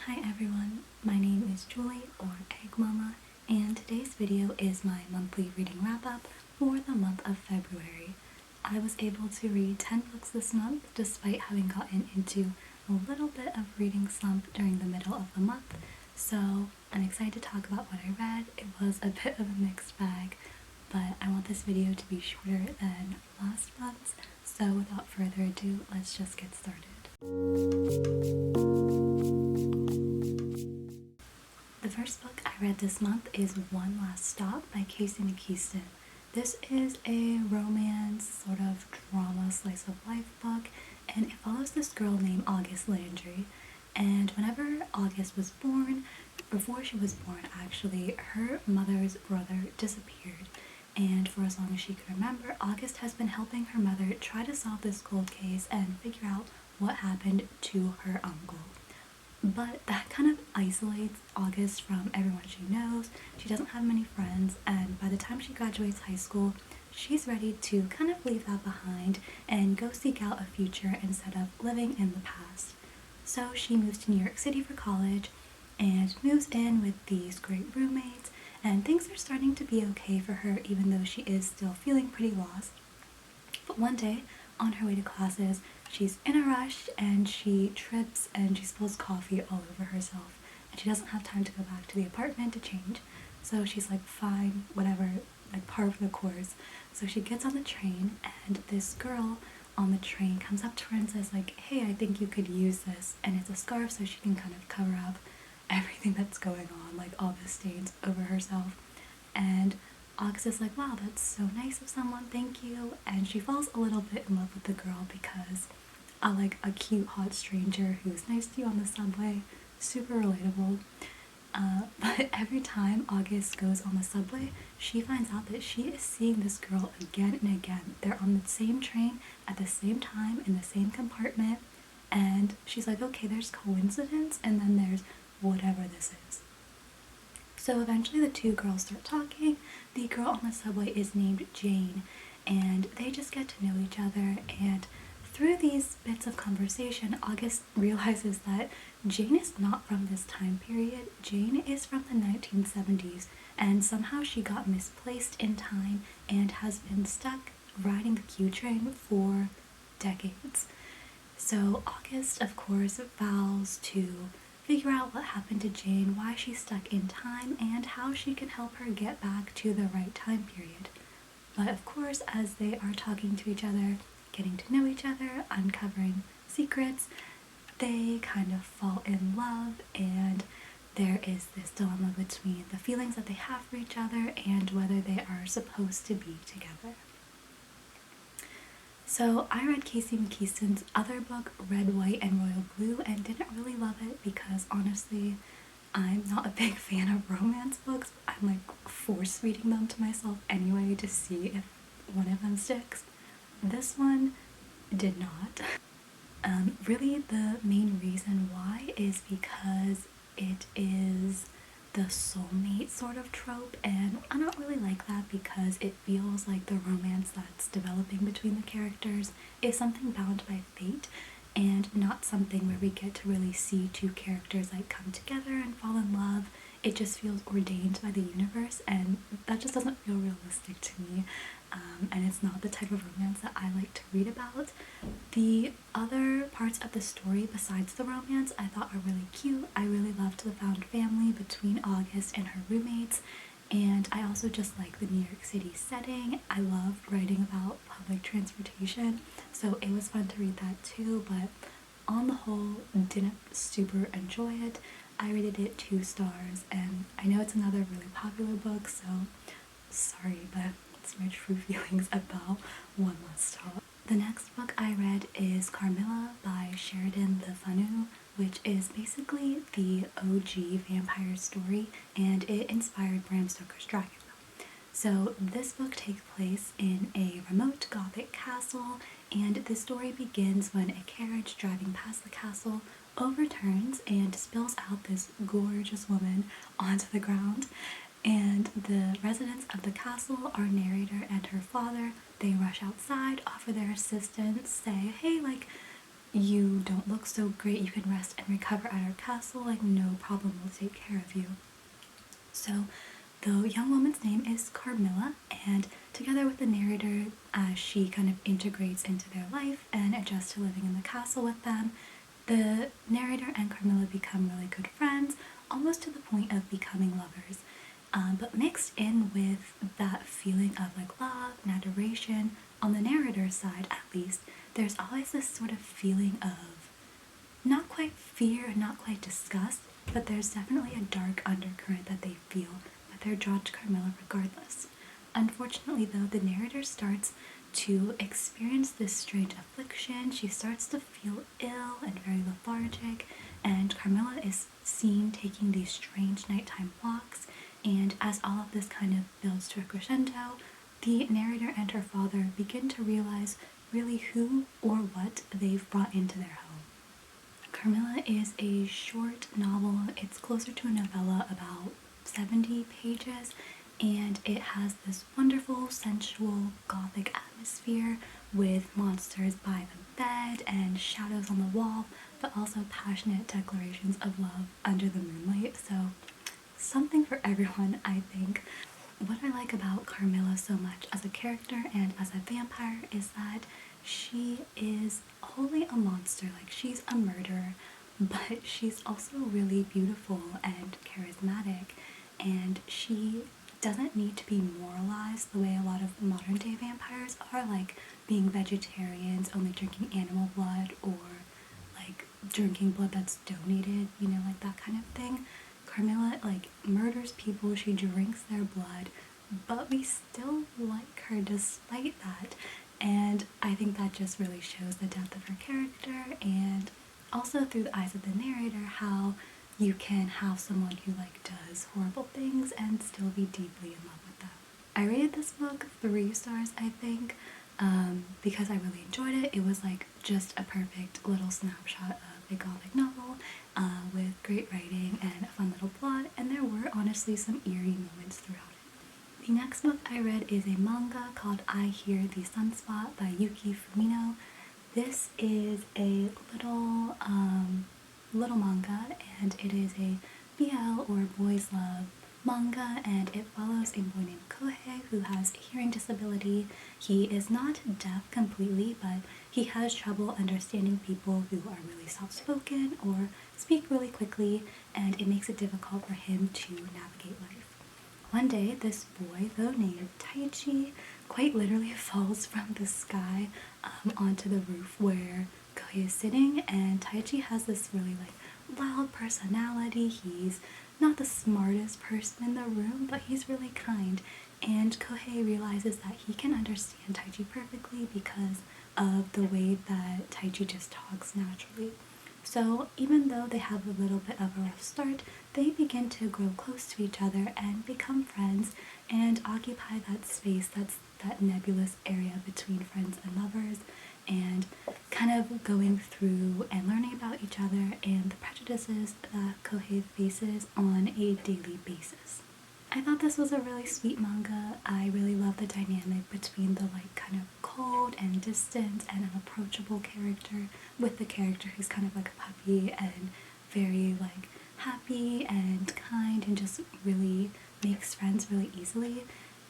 Hi everyone, my name is Julie, or Egg Mama, and today's video is my monthly reading wrap-up for the month of February. I was able to read 10 books this month, despite having gotten into a little bit of reading slump during the middle of the month, so I'm excited to talk about what I read. It was a bit of a mixed bag, but I want this video to be shorter than last month's, so without further ado, let's just get started. The first book I read this month is One Last Stop by Casey McQuiston. This is a romance, sort of drama, slice of life book, and it follows this girl named August Landry. And whenever August was born, before she was born actually, her mother's brother disappeared. And for as long as she could remember, August has been helping her mother try to solve this cold case and figure out what happened to her uncle. But that kind of isolates August from everyone she knows. She doesn't have many friends, and by the time she graduates high school, she's ready to kind of leave that behind and go seek out a future instead of living in the past. So she moves to New York City for college and moves in with these great roommates, and things are starting to be okay for her even though she is still feeling pretty lost. But one day, on her way to classes, she's in a rush and she trips and she spills coffee all over herself, and she doesn't have time to go back to the apartment to change. So she's like, fine, whatever, like par for the course. So she gets on the train, and this girl on the train comes up to her and says like, hey, I think you could use this, and it's a scarf so she can kind of cover up everything that's going on, like all the stains over herself. And August is like, wow, that's so nice of someone, thank you. And she falls a little bit in love with the girl because like a cute hot stranger who's nice to you on the subway, super relatable. But every time August goes on the subway, she finds out that she is seeing this girl again and again. They're on the same train at the same time in the same compartment, and she's like, okay, there's coincidence, and then there's whatever this is. So eventually the two girls start talking. The girl on the subway is named Jane, and they just get to know each other, and through these bits of conversation, August realizes that Jane is not from this time period. Jane is from the 1970s, and somehow she got misplaced in time and has been stuck riding the Q train for decades. So August, of course, vows to figure out what happened to Jane, why she's stuck in time, and how she can help her get back to the right time period. But of course, as they are talking to each other, getting to know each other, uncovering secrets, they kind of fall in love, and there is this dilemma between the feelings that they have for each other and whether they are supposed to be together. So I read Casey McQuiston's other book, Red, White, and Royal Blue, and didn't really love it because honestly, I'm not a big fan of romance books. I'm like force reading them to myself anyway to see if one of them sticks. This one did not. Really the main reason why is because it is the soulmate sort of trope, and I don't really like that because it feels like the romance that's developing between the characters is something bound by fate and not something where we get to really see two characters like come together and fall in love. It just feels ordained by the universe, and that just doesn't feel realistic to me, and it's not the type of romance that I like to read about. The other parts of the story besides the romance I thought are really cute. I really loved the found family between August and her roommates, and I also just like the New York City setting. I love writing about public transportation, so it was fun to read that too, but on the whole, didn't super enjoy it. I rated it 2 stars, and I know it's another really popular book, so sorry, but it's my true feelings about One Last Stop. The next book I read is Carmilla by Sheridan the Fanu, which is basically the OG vampire story, and it inspired Bram Stoker's Dracula. So this book takes place in a remote Gothic castle, and the story begins when a carriage driving past the castle overturns and spills out this gorgeous woman onto the ground. And the residents of the castle, our narrator and her father, they rush outside, offer their assistance, say, hey, like, you don't look so great, you can rest and recover at our castle, like no problem, we'll take care of you. So the young woman's name is Carmilla, and together with the narrator, as she kind of integrates into their life and adjusts to living in the castle with them, the narrator and Carmilla become really good friends, almost to the point of becoming lovers. But mixed in with that feeling of like love and adoration, on the narrator's side at least, there's always this sort of feeling of not quite fear, not quite disgust, but there's definitely a dark undercurrent that they feel, but they're drawn to Carmilla regardless. Unfortunately though, the narrator starts to experience this strange affliction. She starts to feel ill and very lethargic, and Carmilla is seen taking these strange nighttime walks, and as all of this kind of builds to a crescendo, the narrator and her father begin to realize really who or what they've brought into their home. Carmilla is a short novel. It's closer to a novella, about 70 pages, and it has this wonderful, sensual, gothic atmosphere with monsters by the bed and shadows on the wall, but also passionate declarations of love under the moonlight. So something for everyone, I think. What I like about Carmilla so much as a character and as a vampire is that she is wholly a monster. Like, she's a murderer, but she's also really beautiful and charismatic, and she doesn't need to be moralized the way a lot of modern day vampires are, like being vegetarians, only drinking animal blood, or like drinking blood that's donated, you know, like that kind of thing. Carmilla like murders people, she drinks their blood, but we still like her despite that. And I think that just really shows the depth of her character, and also through the eyes of the narrator, how you can have someone who like does horrible things and still be deeply in love with them. I rated this book 3 stars, I think, because I really enjoyed it. It was like just a perfect little snapshot of a gothic novel with great writing and a fun little plot, and there were honestly some eerie moments throughout it. The next book I read is a manga called I Hear the Sunspot by Yuki Fumino. This is a little manga, and it is a BL or boys love manga, and it follows a boy named Kohei who has a hearing disability. He is not deaf completely, but he has trouble understanding people who are really soft-spoken or speak really quickly, and it makes it difficult for him to navigate life. One day, this boy, though named Taichi, quite literally falls from the sky onto the roof where Kohei is sitting, and Taichi has this really like loud personality. He's not the smartest person in the room, but he's really kind, and Kohei realizes that he can understand Taichi perfectly because of the way that Taichi just talks naturally. So even though they have a little bit of a rough start, they begin to grow close to each other and become friends and occupy that space, that's that nebulous area between friends and lovers, and kind of going through and learning about each other and the prejudices that Kohei faces on a daily basis. I thought this was a really sweet manga. I really love the dynamic between the like kind of cold and distant and unapproachable character with the character who's kind of like a puppy and very like happy and kind and just really makes friends really easily.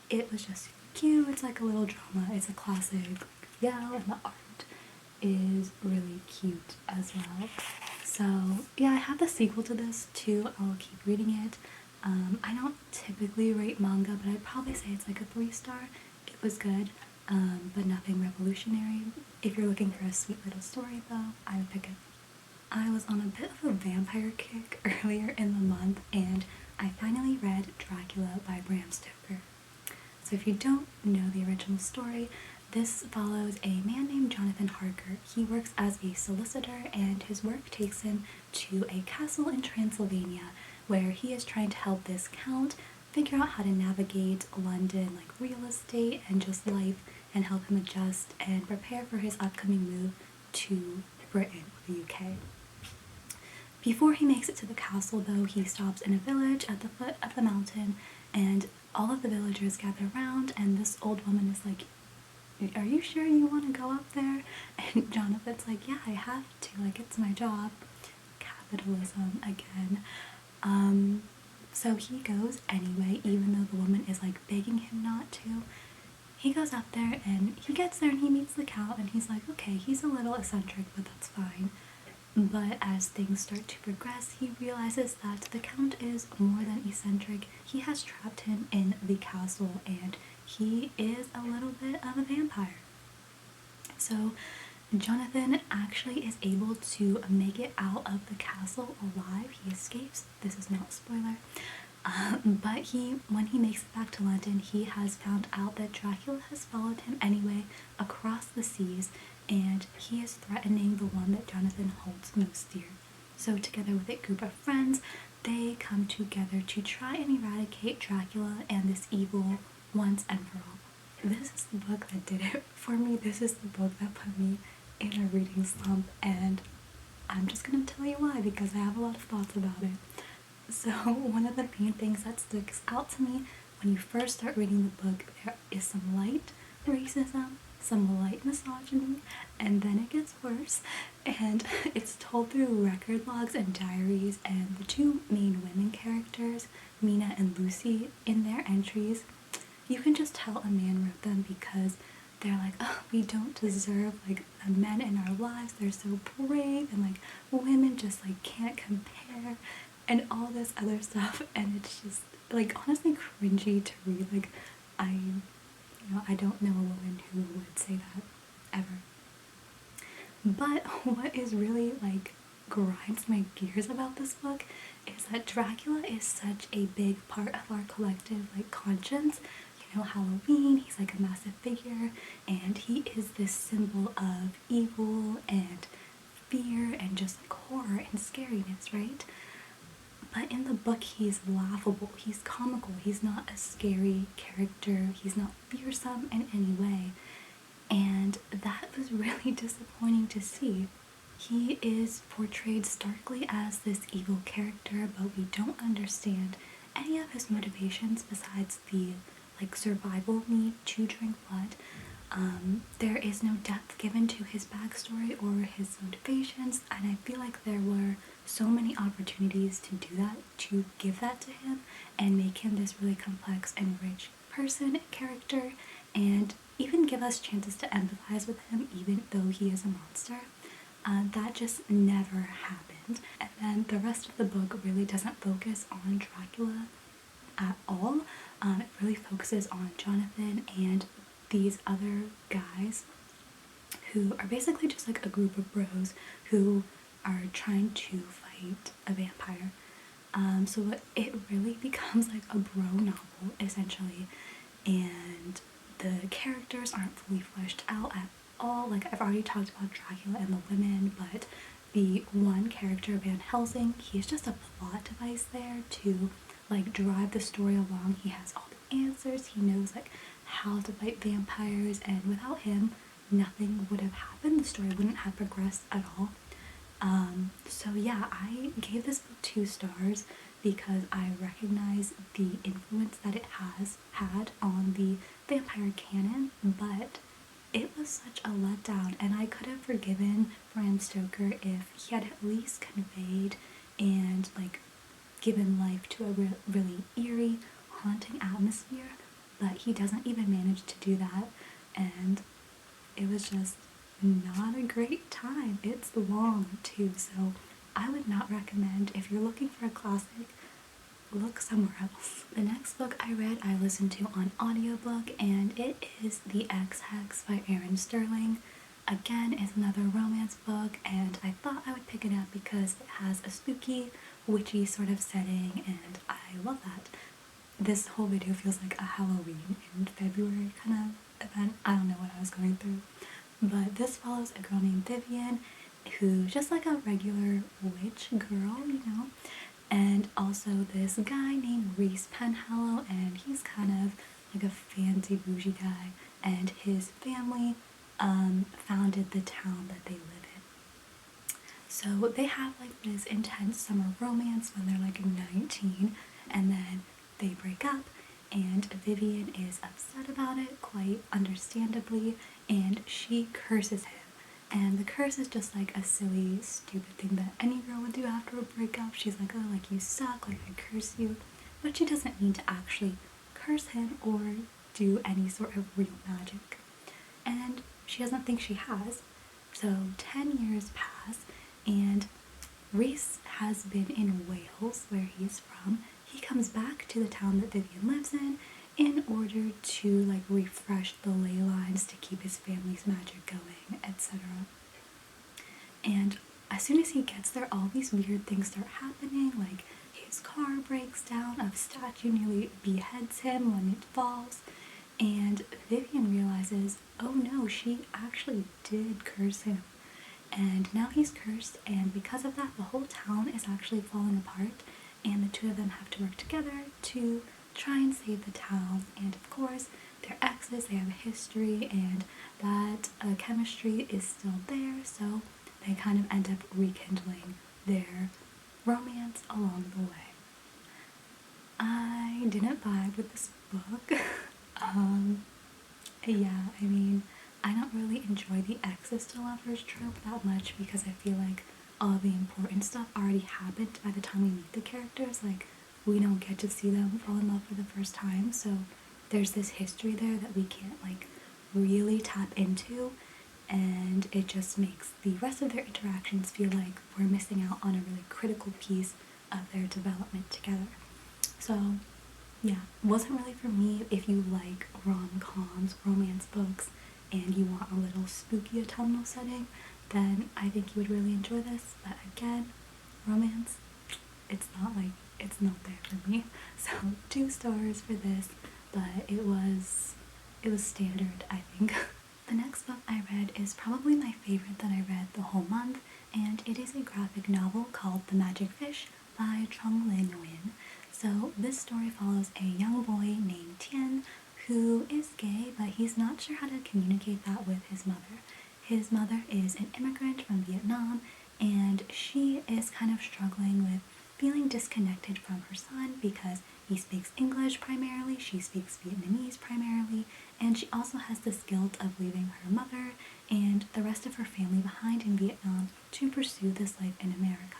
It was just cute. It's like a little drama. It's a classic, yeah, and the art is really cute as well. So yeah, I have the sequel to this too. I'll keep reading it. I don't typically rate manga, but I'd probably say it's like a 3-star. It was good, but nothing revolutionary. If you're looking for a sweet little story though, I would pick it. I was on a bit of a vampire kick earlier in the month, and I finally read Dracula by Bram Stoker. So if you don't know the original story, this follows a man named Jonathan Harker. He works as a solicitor, and his work takes him to a castle in Transylvania where he is trying to help this count figure out how to navigate London, like real estate and just life, and help him adjust and prepare for his upcoming move to Britain, the UK. Before he makes it to the castle though, he stops in a village at the foot of the mountain, and all of the villagers gather around, and this old woman is like, are you sure you want to go up there? And Jonathan's like, yeah, I have to, like, it's my job. Capitalism again. So he goes anyway, even though the woman is like begging him not to. He goes up there and he gets there and he meets the Count and he's like, okay, he's a little eccentric, but that's fine. But as things start to progress, he realizes that the Count is more than eccentric. He has trapped him in the castle and he is a little bit of a vampire. So Jonathan actually is able to make it out of the castle alive. He escapes. This is not a spoiler. But when he makes it back to London, he has found out that Dracula has followed him anyway across the seas, and he is threatening the one that Jonathan holds most dear. So together with a group of friends, they come together to try and eradicate Dracula and this evil once and for all. This is the book that did it for me. This is the book that put me in a reading slump, and I'm just gonna tell you why, because I have a lot of thoughts about it. So one of the main things that sticks out to me when you first start reading the book, there is some light racism, some light misogyny, and then it gets worse. And it's told through record logs and diaries, and the two main women characters, Mina and Lucy, in their entries, you can just tell a man wrote them because they're like, oh, we don't deserve like the men in our lives, they're so brave, and like women just like can't compare, and all this other stuff. And it's just like honestly cringy to read. Like I don't know a woman who would say that ever. But what is really like grinds my gears about this book is that Dracula is such a big part of our collective like conscience. You know, Halloween, he's like a massive figure, and he is this symbol of evil and fear and just like horror and scariness, right? But in the book, he's laughable, he's comical, he's not a scary character, he's not fearsome in any way. And that was really disappointing to see. He is portrayed starkly as this evil character, but we don't understand any of his motivations besides the like survival need to drink blood. There is no depth given to his backstory or his motivations, and I feel like there were so many opportunities to do that, to give that to him and make him this really complex and rich person and character, and even give us chances to empathize with him even though he is a monster. That just never happened. And then the rest of the book really doesn't focus on Dracula at all. It really focuses on Jonathan and these other guys who are basically just like a group of bros who are trying to fight a vampire. So it really becomes like a bro novel essentially, and the characters aren't fully fleshed out at all. Like I've already talked about Dracula and the women, but the one character, Van Helsing, he's just a plot device there to like drive the story along. He has all the answers, he knows like how to fight vampires, and without him nothing would have happened, the story wouldn't have progressed at all. So yeah, I gave this book 2 stars because I recognize the influence that it has had on the vampire canon, but it was such a letdown, and I could have forgiven Bram Stoker if he had at least conveyed and like given life to a really eerie, haunting atmosphere, but he doesn't even manage to do that, and it was just not a great time. It's long too, so I would not recommend. If you're looking for a classic, look somewhere else. The next book I read, I listened to on audiobook, and it is The Ex Hex by Erin Sterling. Again, it's another romance book, and I thought I would pick it up because it has a spooky, witchy sort of setting, and I love that. This whole video feels like a Halloween in February kind of event. I don't know what I was going through. But this follows a girl named Vivian, who's just like a regular witch girl, you know, and also this guy named Reese Penhallow, and he's kind of like a fancy bougie guy, and his family founded the town that they live in. So they have like this intense summer romance when they're like 19, and then they break up, and Vivian is upset about it, quite understandably, and she curses him. And the curse is just like a silly, stupid thing that any girl would do after a breakup. She's like, oh, like, you suck, like, I curse you. But she doesn't mean to actually curse him or do any sort of real magic. And she doesn't think she has. So 10 years pass, and Reese has been in Wales, where he's from. He comes back to the town that Vivian lives in order to like refresh the ley lines to keep his family's magic going, etc. And as soon as he gets there, all these weird things start happening, like his car breaks down, a statue nearly beheads him when it falls, and Vivian realizes, oh no, she actually did curse him. And now he's cursed, and because of that, the whole town is actually falling apart, and the two of them have to work together to try and save the town. And of course, they're exes, they have a history, and that chemistry is still there, so they kind of end up rekindling their romance along the way. I didn't vibe with this book. Yeah, I mean, I don't really enjoy the exes to lovers trope that much because I feel like all the important stuff already happened by the time we meet the characters. Like, we don't get to see them fall in love for the first time, so there's this history there that we can't like really tap into, and it just makes the rest of their interactions feel like we're missing out on a really critical piece of their development together. So yeah, wasn't really for me. If you like rom-coms, romance books, and you want a little spooky autumnal setting, then I think you would really enjoy this. But again, romance, it's not there for me. So 2 stars for this, but it was standard, I think. The next book I read is probably my favorite that I read the whole month, and it is a graphic novel called The Magic Fish by Trung Nguyen. So this story follows a young boy named Tien who is gay, but he's not sure how to communicate that with his mother. His mother is an immigrant from Vietnam, and she is kind of struggling with feeling disconnected from her son because he speaks English primarily, she speaks Vietnamese primarily, and she also has this guilt of leaving her mother and the rest of her family behind in Vietnam to pursue this life in America.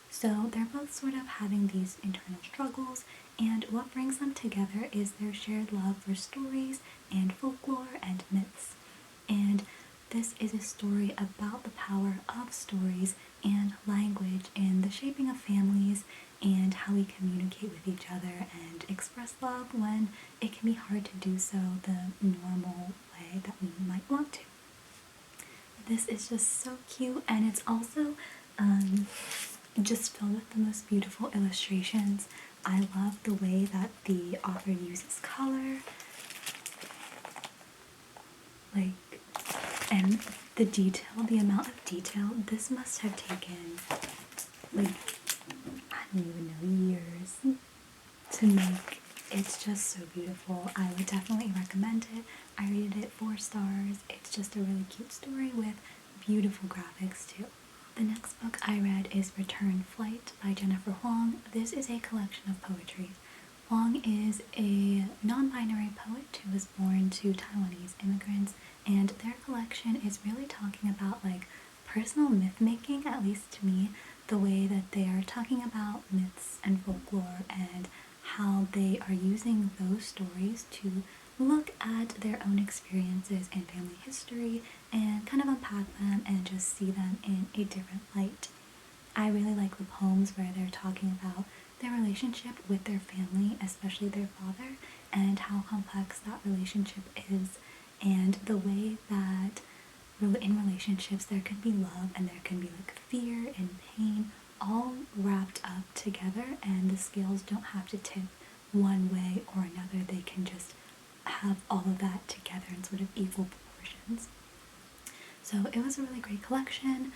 So they're both sort of having these internal struggles, and what brings them together is their shared love for stories and folklore and myths. And this is a story about the power of stories and language in the shaping of families and how we communicate with each other and express love when it can be hard to do so the normal way that we might want to. This is just so cute, and it's also just filled with the most beautiful illustrations. I love the way that the author uses color, like, and the detail, the amount of detail. This must have taken, like, I don't even know, years to make. It's just so beautiful. I would definitely recommend it. I rated it 4 stars. It's just a really cute story with beautiful graphics too. The next book I read is Return Flight by Jennifer Huang. This is a collection of poetry. Huang is a non-binary poet who was born to Taiwanese immigrants, and their collection is really talking about like personal myth making, at least to me, the way that they are talking about myths and folklore and how they are using those stories to look at their own experiences and family history and kind of unpack them and just see them in a different light. I really like the poems where they're talking about their relationship with their family, especially their father, and how complex that relationship is, and the way that in relationships there can be love and there can be like fear and pain all wrapped up together, and the scales don't have to tip one way or another. They can just have all of that together in sort of equal proportions. So it was a really great collection.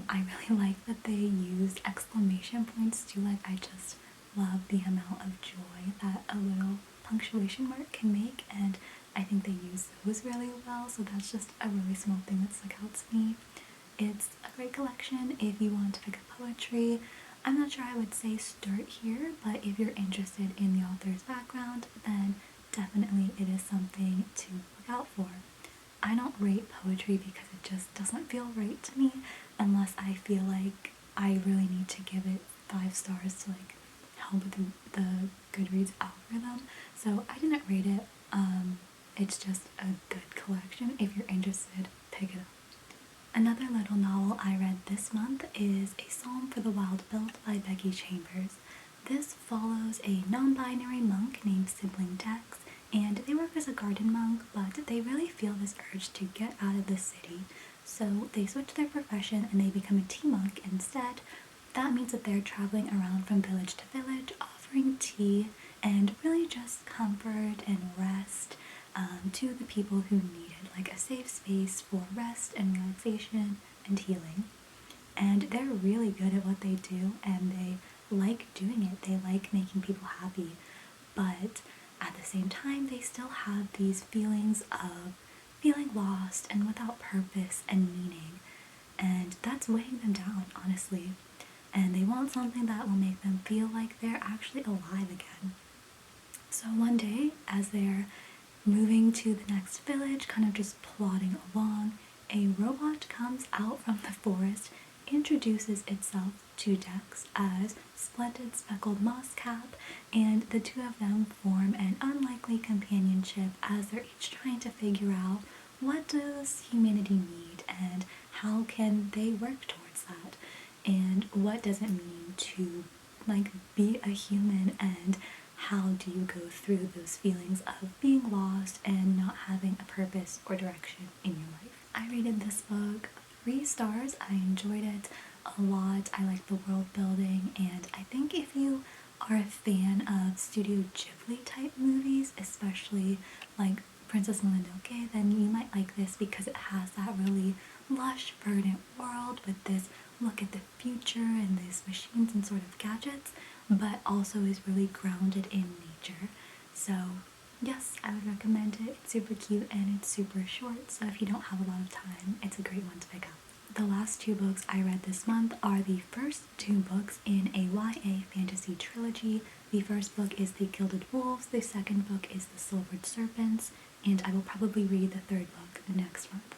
I really like that they used exclamation points too. Like, I just love the amount of joy that a little punctuation mark can make, and I think they use those really well, so that's just a really small thing that stuck out to me. It's a great collection if you want to pick up poetry. I'm not sure I would say start here, but if you're interested in the author's background, then definitely it is something to look out for. I don't rate poetry because it just doesn't feel right to me unless I feel like I really need to give it 5 stars to like help with the Goodreads algorithm. So I didn't rate it. It's just a good collection. If you're interested, pick it up. Another little novel I read this month is A Psalm for the Wild Built by Becky Chambers. This follows a non-binary monk named Sibling Dex, and they work as a garden monk, but they really feel this urge to get out of the city. So they switch their profession and they become a tea monk instead. That means that they're traveling around from village to village, offering tea and really just comfort and rest to the people who need it, like a safe space for rest and relaxation and healing. And they're really good at what they do, and they like doing it. They like making people happy, but at the same time, they still have these feelings of feeling lost and without purpose and meaning, and that's weighing them down, honestly. And they want something that will make them feel like they're actually alive again. So one day, as they're moving to the next village, kind of just plodding along, a robot comes out from the forest, introduces itself to Dex as Splendid Speckled Mosscap, and the two of them form an unlikely companionship as they're each trying to figure out what does humanity need and how can they work towards that, and what does it mean to like be a human, and how do you go through those feelings of being lost and not having a purpose or direction in your life. I rated this book 3 stars. I enjoyed it a lot. I like the world building, and I think if you are a fan of Studio Ghibli type movies, especially like Princess Mononoke, then you might like this because it has that really lush, verdant world with this look at the future and these machines and sort of gadgets, but also is really grounded in nature. So yes, I would recommend it. It's super cute and it's super short, so if you don't have a lot of time, it's a great one to pick up. The last 2 books I read this month are the first 2 books in a YA fantasy trilogy. The first book is The Gilded Wolves, the second book is The Silvered Serpents, and I will probably read the 3rd book next month.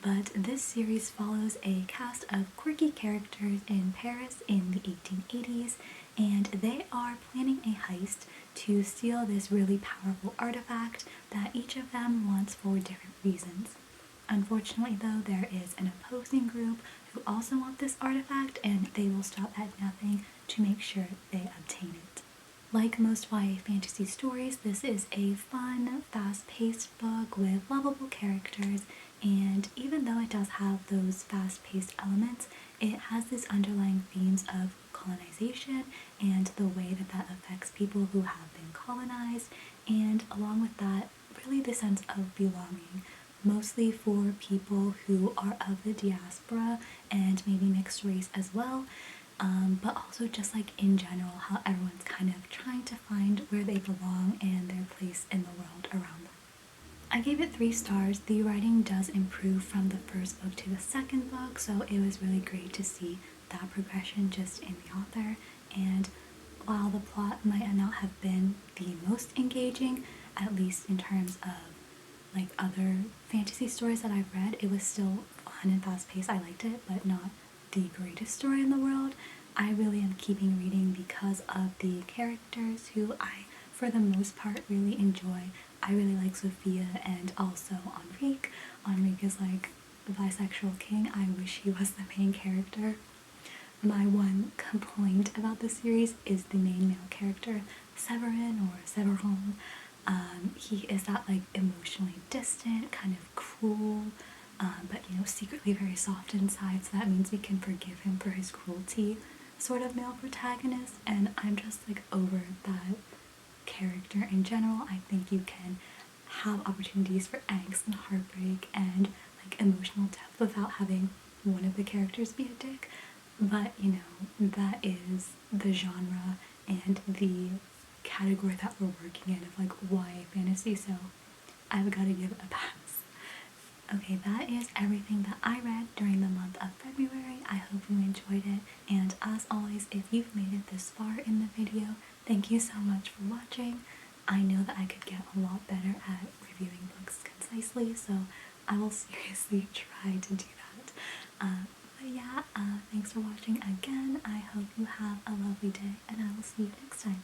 But this series follows a cast of quirky characters in Paris in the 1880s, and they are planning a heist to steal this really powerful artifact that each of them wants for different reasons. Unfortunately though, there is an opposing group who also want this artifact, and they will stop at nothing to make sure they obtain it. Like most YA fantasy stories, this is a fun, fast-paced book with lovable characters, and even though it does have those fast-paced elements, it has these underlying themes of colonization and the way that that affects people who have been colonized, and along with that, really the sense of belonging, mostly for people who are of the diaspora and maybe mixed race as well, but also just like in general how everyone's kind of trying to find where they belong and their place in the world around them. I gave it 3 stars. The writing does improve from the first book to the second book, so it was really great to see that progression just in the author. And while the plot might not have been the most engaging, at least in terms of like other fantasy stories that I've read, it was still fun and fast-paced. I liked it, but not the greatest story in the world. I really am keeping reading because of the characters who I, for the most part, really enjoy. I really like Sophia and also Enrique. Enrique is like the bisexual king. I wish he was the main character. My one complaint about the series is the main male character, Severin or Severin. He is that like emotionally distant, kind of cruel, but you know, secretly very soft inside, so that means we can forgive him for his cruelty sort of male protagonist, and I'm just like over that character in general. I think you can have opportunities for angst and heartbreak and like emotional depth without having one of the characters be a dick, but you know, that is the genre and the category that we're working in of like YA fantasy, so I've got to give it a pass. Okay, that is everything that I read during the month of February. I hope you enjoyed it, and as always, if you've made it this far in the video, thank you so much for watching. I know that I could get a lot better at reviewing books concisely, so I will seriously try to do that. But yeah, thanks for watching again. I hope you have a lovely day, and I will see you next time.